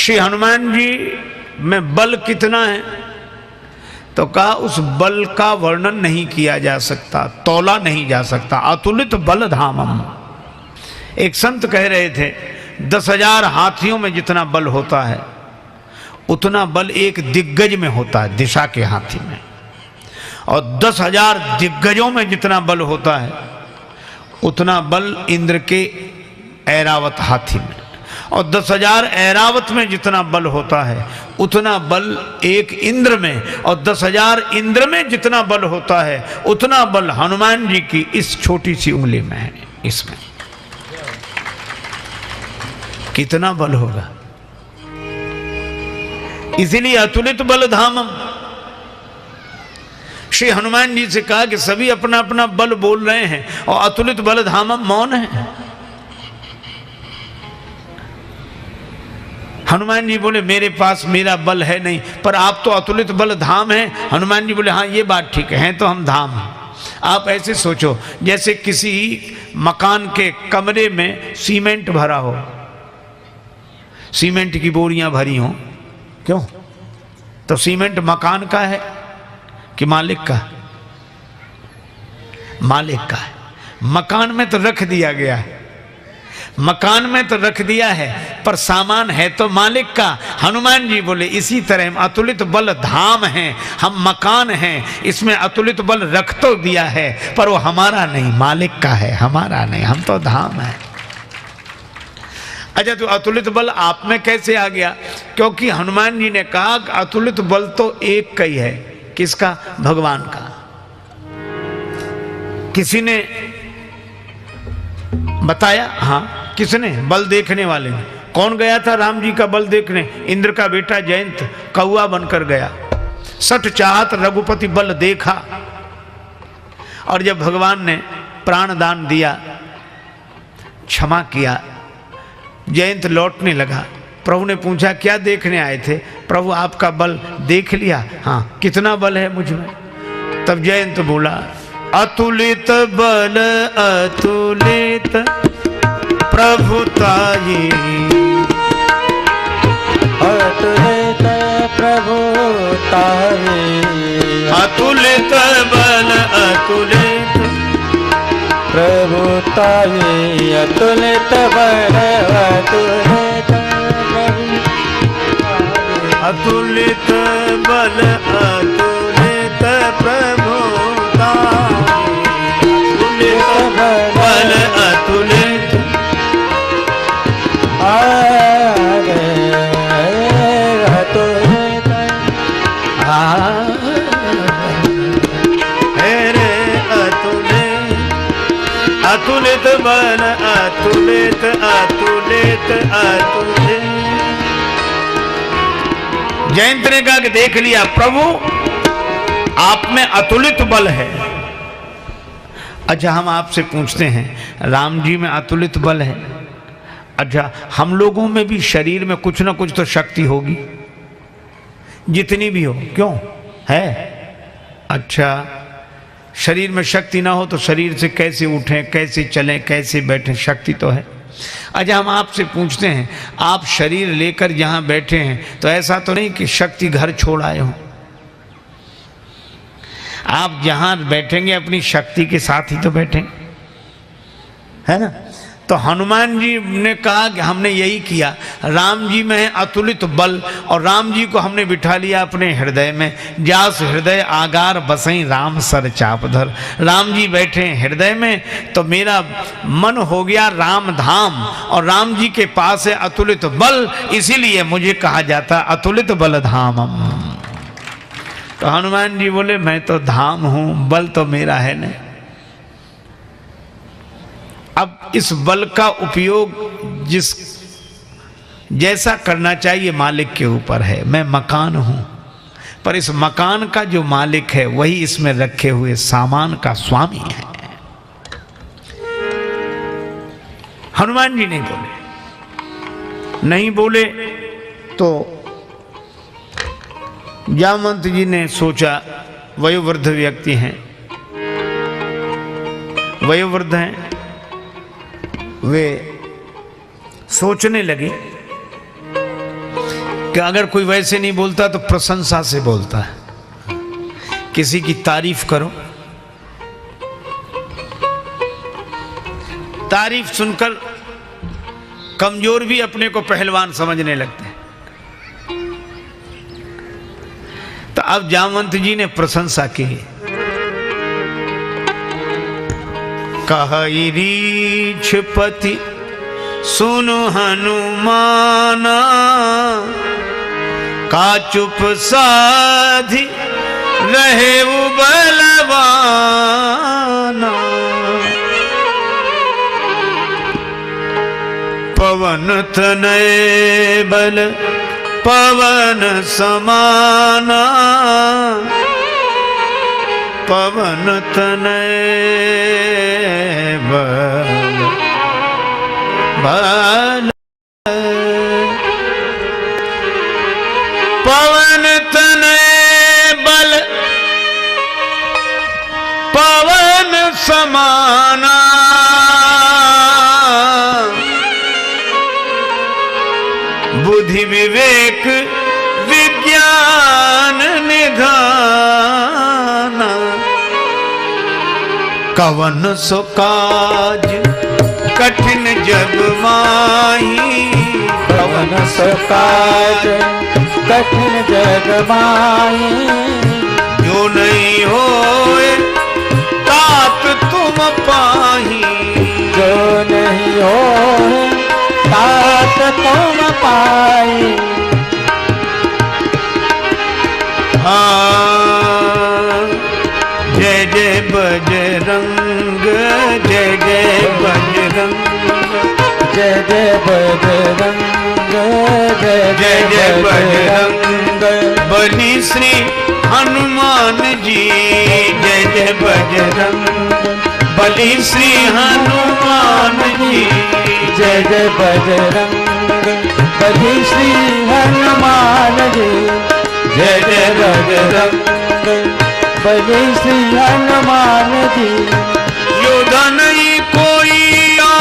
श्री हनुमान जी में बल कितना है, तो कहा उस बल का वर्णन नहीं किया जा सकता, तौला नहीं जा सकता। अतुलित बल धामम। एक संत कह रहे थे 10,000 हाथियों में जितना बल होता है उतना बल एक दिग्गज में होता है, दिशा के हाथी में, और 10,000 दिग्गजों में जितना बल होता है उतना बल इंद्र के ऐरावत हाथी में, और 10,000 ऐरावत में जितना बल होता है उतना बल एक इंद्र में, और 10,000 इंद्र में जितना बल होता है उतना बल हनुमान जी की इस छोटी सी उंगली में है। इसमें कितना बल होगा, इसीलिए अतुलित बल धामम। श्री हनुमान जी से कहा कि सभी अपना अपना बल बोल रहे हैं और अतुलित बल धामम मौन है। हनुमान जी बोले मेरे पास मेरा बल है नहीं, पर आप तो अतुलित बल धाम हैं। हनुमान जी बोले हाँ ये बात ठीक है तो हम धाम हैं। आप ऐसे सोचो जैसे किसी मकान के कमरे में सीमेंट भरा हो, सीमेंट की बोरियां भरी हो, क्यों? तो सीमेंट मकान का है कि मालिक का? मालिक का है। मकान में तो रख दिया गया है, मकान में तो रख दिया है, पर सामान है तो मालिक का। हनुमान जी बोले इसी तरह हम अतुलित बल धाम हैं, हम मकान हैं, इसमें अतुलित बल रख तो दिया है पर वो हमारा नहीं, मालिक का है, हमारा नहीं, हम तो धाम है। अच्छा तो अतुलित बल आप में कैसे आ गया? क्योंकि हनुमान जी ने कहा कि अतुलित बल तो एक का ही है। किसका? भगवान का। किसी ने बताया? हाँ, किसने? बल देखने वाले ने। कौन गया था राम जी का बल देखने? इंद्र का बेटा जयंत कौआ बनकर गया। सठ चाहत रघुपति बल देखा, और जब भगवान ने प्राण दान दिया, क्षमा किया, जयंत लौटने लगा। प्रभु ने पूछा क्या देखने आए थे? प्रभु आपका बल देख लिया। हाँ, कितना बल है मुझ में? तब जयंत बोला अतुलित बल अतुलित प्रभुताई, अतुलित प्रभुताई, अतुलित बल अतुलित प्रभुताई, अतुलित बल अतुलित अतुलित बल अतुलित प्रभुताई, अतुलित बल अतुलित अतुलित अतुलित बल अतुलित अतुलित अतुलित। जयंत ने कहा कि देख लिया प्रभु आप में अतुलित बल है। अच्छा हम आपसे पूछते हैं राम जी में अतुलित बल है, अच्छा हम लोगों में भी शरीर में कुछ ना कुछ तो शक्ति होगी, जितनी भी हो, क्यों है? अच्छा शरीर में शक्ति ना हो तो शरीर से कैसे उठें, कैसे चलें, कैसे बैठें? शक्ति तो है। अच्छा हम आपसे पूछते हैं आप शरीर लेकर जहां बैठे हैं तो ऐसा तो नहीं कि शक्ति घर छोड़ आए हो? आप जहां बैठेंगे अपनी शक्ति के साथ ही तो बैठेंगे, है ना? तो हनुमान जी ने कहा कि हमने यही किया, राम जी में है अतुलित बल और राम जी को हमने बिठा लिया अपने हृदय में। जास हृदय आगार बसई राम सर चापधर। राम जी बैठे हृदय में तो मेरा मन हो गया राम धाम, और राम जी के पास है अतुलित बल, इसीलिए मुझे कहा जाता अतुलित बल धामम। तो हनुमान जी बोले मैं तो धाम हूं, बल तो मेरा है नहीं। अब इस बल का उपयोग जिस जैसा करना चाहिए मालिक के ऊपर है। मैं मकान हूं, पर इस मकान का जो मालिक है वही इसमें रखे हुए सामान का स्वामी है। हनुमान जी नहीं बोले, नहीं बोले तो जामवंत जी ने सोचा, वयोवृद्ध व्यक्ति हैं, वयोवृद्ध हैं, वे सोचने लगे कि अगर कोई वैसे नहीं बोलता तो प्रशंसा से बोलता है। किसी की तारीफ करो, तारीफ सुनकर कमजोर भी अपने को पहलवान समझने लगते हैं। तो अब जामवंत जी ने प्रशंसा की। कहि रीछपति सुनु हनुमाना, का चुप साधि रहे बलवाना। पवन तनय बल पवन समाना, पवन तनय बल बल पवन तनय बल पवन समाना। बुद्धि विवेक विज्ञान निधाना। कवन सो काज कठिन जग माही, कवन सो काज कठिन जग माही। जो नहीं होए तात तुम पाही, जो नहीं होए तात तुम पाई। हाँ जय जय बजरंग, जय जय बजरंग, जय जय बजरंग, जय जय जय बजरंग। बली श्री हनुमान जी, जय जय बजरंग, बली श्री हनुमान जी। जय जय बजरंग बली श्री हनुमान जी। जय जय बजरंग बली श्री हनुमान जी। योद्धा नहीं कोई और,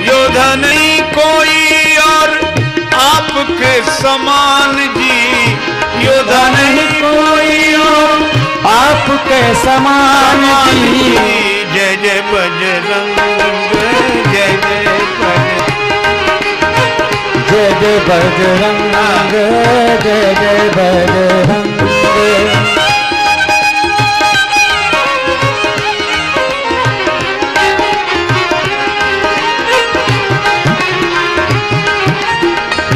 योद्धा नहीं कोई और आपके समान जी। योद्धा नहीं कोई और आपके समान जी। जय जय बजरंग, जय जय बजरंग, जय जय बजरंग, जय जय बजरंग।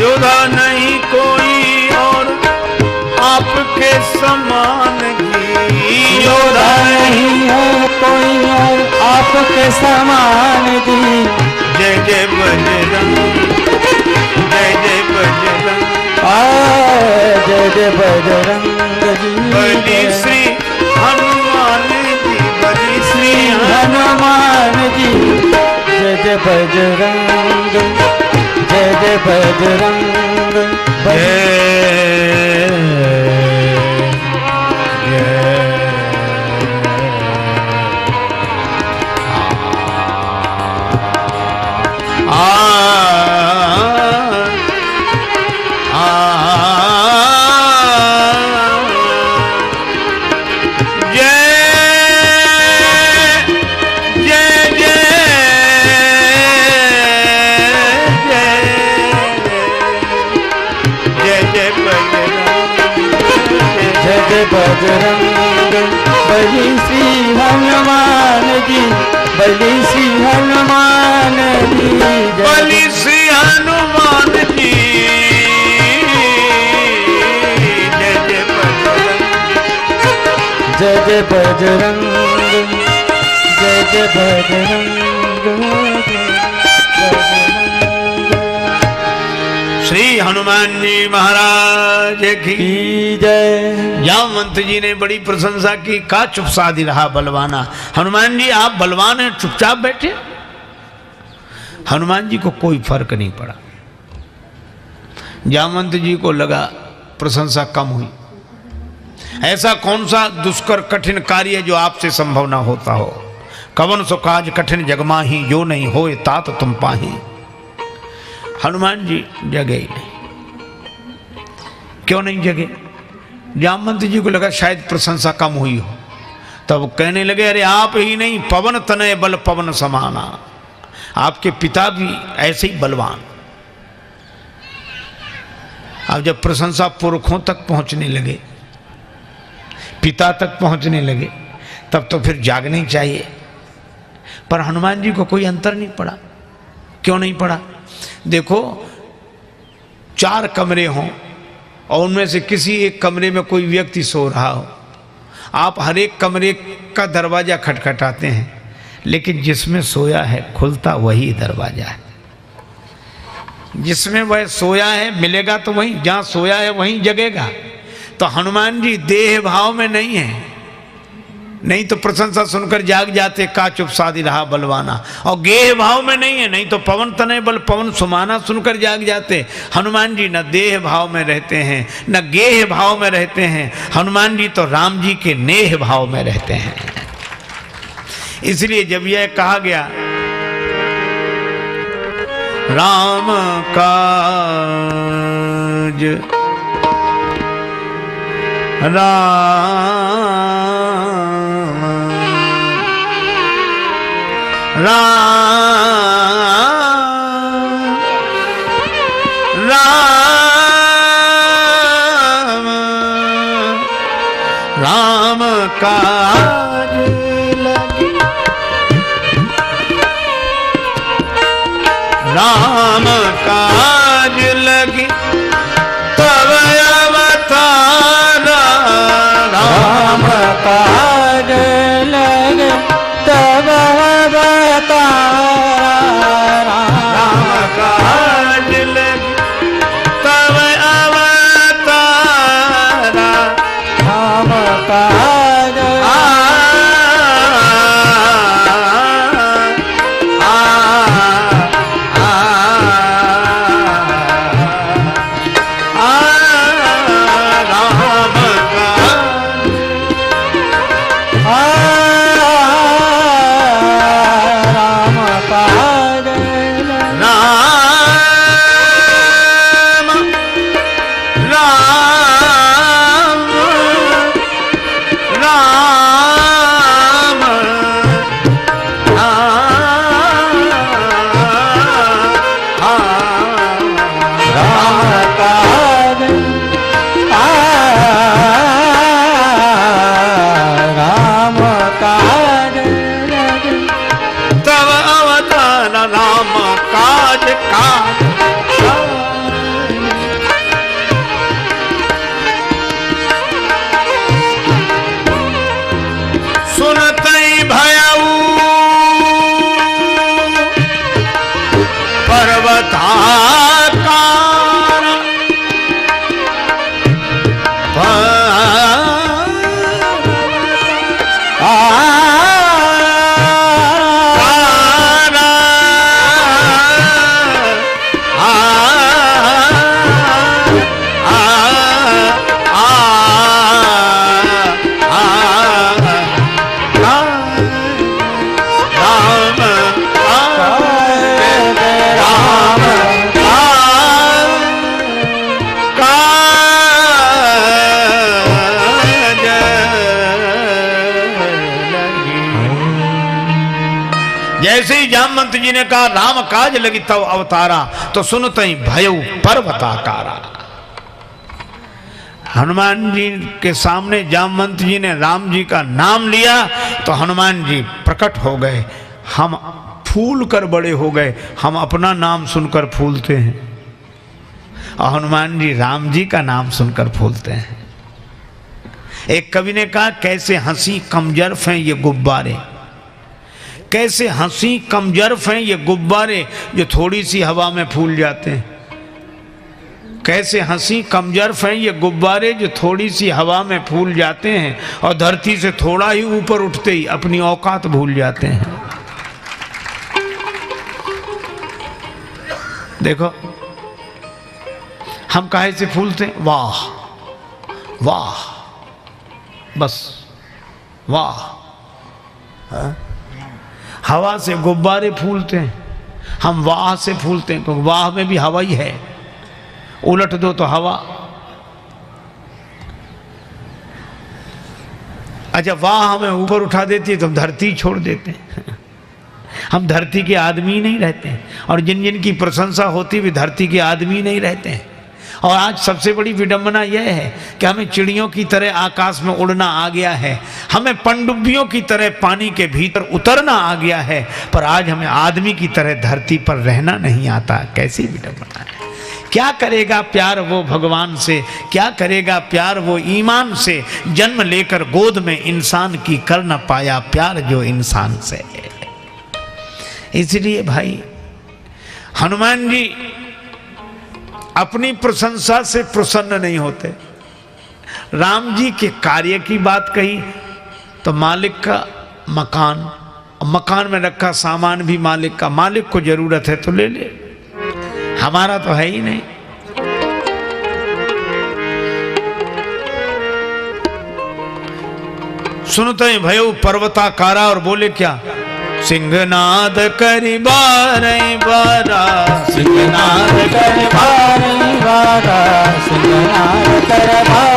योद्धा नहीं कोई और आपके समान जी। योद्धा नहीं है कोई और आपके समान जी। जय जय बजरंग, जय जय बजरंग, जय जय बजरंग जी। बली श्री हनुमान जी, बली श्री हनुमान जी। जय जय बजरंग, जय जय बजरंग, बजरंग बली श्री हनुमान जी। बली श्री हनुमान जी। बली श्री हनुमान जी। जय जय बजरंग, जय जय बजरंग, जय जय बजरंग। श्री हनुमान जी महाराज की जय। जामवंत जी ने बड़ी प्रशंसा की। का चुप साधी रहा बलवाना। हनुमान जी आप बलवान हैं, चुपचाप बैठे। हनुमान जी को कोई फर्क नहीं पड़ा। जामवंत जी को लगा प्रशंसा कम हुई। ऐसा कौन सा दुष्कर कठिन कार्य जो आपसे संभव ना होता हो। कवन सो काज कठिन जगमाही, जो नहीं होए तात तुम पाही। हनुमान जी जगे ही नहीं। क्यों नहीं जगे? जामवंत जी को लगा शायद प्रशंसा कम हुई हो, तब कहने लगे अरे आप ही नहीं, पवन तनय बल पवन समाना, आपके पिता भी ऐसे ही बलवान। अब जब प्रशंसा पुरखों तक पहुंचने लगे, पिता तक पहुंचने लगे, तब तो फिर जागना ही चाहिए। पर हनुमान जी को कोई अंतर नहीं पड़ा। क्यों नहीं पड़ा? देखो 4 कमरे हों और उनमें से किसी एक कमरे में कोई व्यक्ति सो रहा हो, आप हर एक कमरे का दरवाजा खटखटाते हैं, लेकिन जिसमें सोया है खुलता वही दरवाजा है। जिसमें वह सोया है मिलेगा तो वहीं, जहां सोया है वहीं जगेगा। तो हनुमान जी देह भाव में नहीं है, नहीं तो प्रशंसा सुनकर जाग जाते, का चुप साधी रहा बलवाना। और गेह भाव में नहीं है, नहीं तो पवन तनय बल पवन सुमाना सुनकर जाग जाते। हनुमान जी न देह भाव में रहते हैं न गेह भाव में रहते हैं, हनुमान जी तो राम जी के नेह भाव में रहते हैं। इसलिए जब यह कहा गया राम काज राम काज लगी, राम काज लगी तब अवतारा, राम काज लगे तब अवतारा, राम काज लगी तब अवतारा, राम काज जैसे ही जामवंत जी ने कहा राम काज लगी तब अवतारा, तो सुनते ही भयउ पर्वताकारा। हनुमान जी के सामने जामवंत जी ने राम जी का नाम लिया तो हनुमान जी प्रकट हो गए। हम फूल कर बड़े हो गए, हम अपना नाम सुनकर फूलते हैं और हनुमान जी राम जी का नाम सुनकर फूलते हैं। एक कवि ने कहा कैसे हंसी कमजरफ हैं ये गुब्बारे, कैसे हंसी कमजरफ हैं ये गुब्बारे जो थोड़ी सी हवा में फूल जाते हैं। कैसे हंसी कमजरफ हैं ये गुब्बारे जो थोड़ी सी हवा में फूल जाते हैं और धरती से थोड़ा ही ऊपर उठते ही अपनी औकात भूल जाते हैं। देखो हम काहे से फूलते हैं? वाह वाह, बस वाह। हवा से गुब्बारे फूलते हैं, हम वाह से फूलते हैं क्योंकि वाह में भी हवा ही है, उलट दो तो हवा। अच्छा वाह हमें ऊपर उठा देती है तो हम धरती छोड़ देते हैं। हम धरती के आदमी नहीं रहते हैं, और जिन जिन की प्रशंसा होती भी धरती के आदमी नहीं रहते हैं। और आज सबसे बड़ी विडंबना यह है कि हमें चिड़ियों की तरह आकाश में उड़ना आ गया है, हमें पनडुब्बियों की तरह पानी के भीतर उतरना आ गया है, पर आज हमें आदमी की तरह धरती पर रहना नहीं आता। कैसी विडंबना है। क्या करेगा प्यार वो भगवान से, क्या करेगा प्यार वो ईमान से, जन्म लेकर गोद में इंसान की कर न पाया प्यार जो इंसान से। इसलिए भाई हनुमान जी अपनी प्रशंसा से प्रसन्न नहीं होते। राम जी के कार्य की बात कही तो मालिक का मकान, मकान में रखा सामान भी मालिक का, मालिक को जरूरत है तो ले ले, हमारा तो है ही नहीं। सुनते हैं भयो पर्वताकारा और बोले क्या, सिंहनाद करी बारह बारा, सिंहनाद कर बारह बारा, सिंहनाद कर बारह